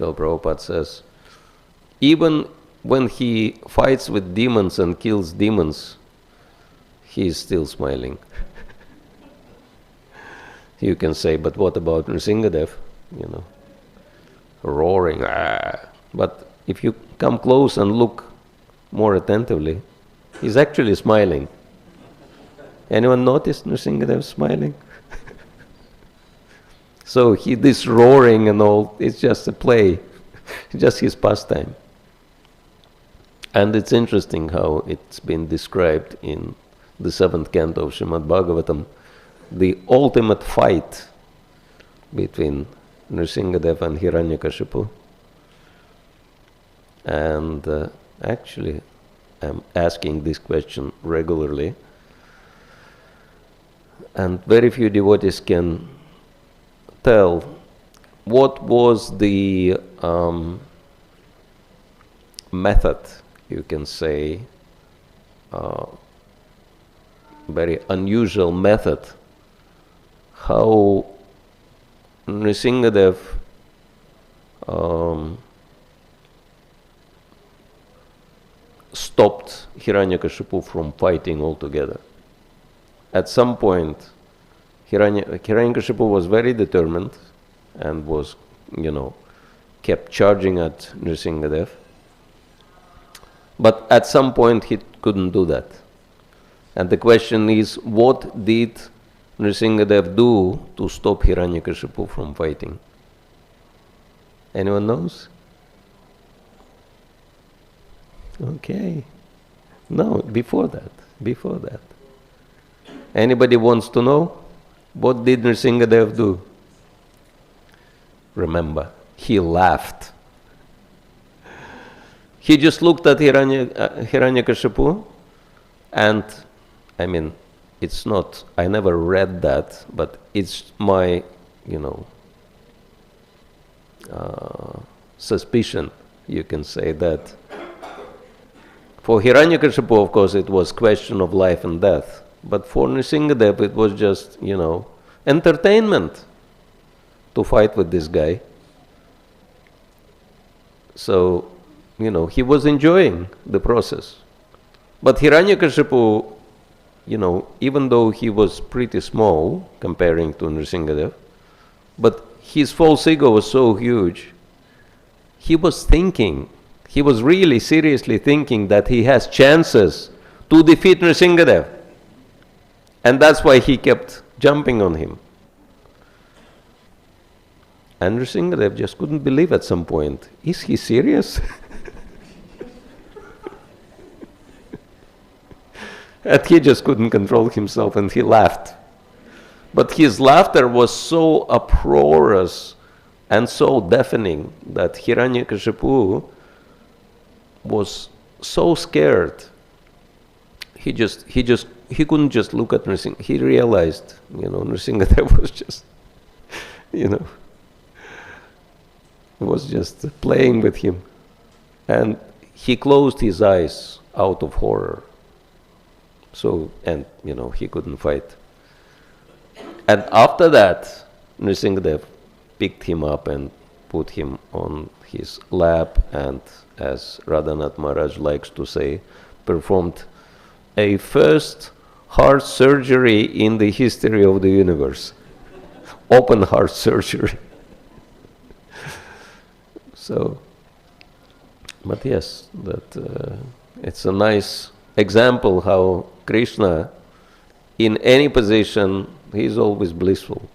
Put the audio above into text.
Srila Prabhupada says, even when he fights with demons and kills demons, he is still smiling. You can say, but what about Nrsimhadev? Roaring. Ah. But if you come close and look more attentively, he's actually smiling. Anyone noticed Nrsimhadev smiling? So this roaring and all, it's just a play, just his pastime. And it's interesting how it's been described in the 7th canto of Srimad Bhagavatam, the ultimate fight between Nrsimhadev and Hiranyakashipu. And actually, I'm asking this question regularly, and very few devotees can tell what was the method, you can say, very unusual method, how Nrsimhadev stopped Hiranyakashipu from fighting altogether. At some point, Hiranyakashipu was very determined and was, kept charging at Nrsimhadev. But at some point he couldn't do that. And the question is, what did Nrsimhadev do to stop Hiranyakashipu from fighting? Anyone knows? Okay. No, before that. Anybody wants to know? What did Nrsimhadev do? Remember, he laughed. He just looked at Hiranyakashipu, and it's not, I never read that, but it's my, suspicion, you can say, that for Hiranyakashipu, of course, it was question of life and death. But for Nrsimhadev, it was just, entertainment to fight with this guy. So, he was enjoying the process. But Hiranyakashipu, even though he was pretty small comparing to Nrsimhadev, but his false ego was so huge, he was really seriously thinking that he has chances to defeat Nrsimhadev. And that's why he kept jumping on him. And Nrsimhadev just couldn't believe at some point, is he serious? And he just couldn't control himself and he laughed. But his laughter was so uproarious and so deafening that Hiranyakashipu was so scared. He couldn't just look at Nrsimhadev. He realized, Nrsimhadev was just, was just playing with him. And he closed his eyes out of horror. So, and, he couldn't fight. And after that, Nrsimhadev picked him up and put him on his lap and, as Radhanath Maharaj likes to say, performed a first heart surgery in the history of the universe. Open heart surgery. So, but yes, that it's a nice example how Krishna, in any position, he is always blissful.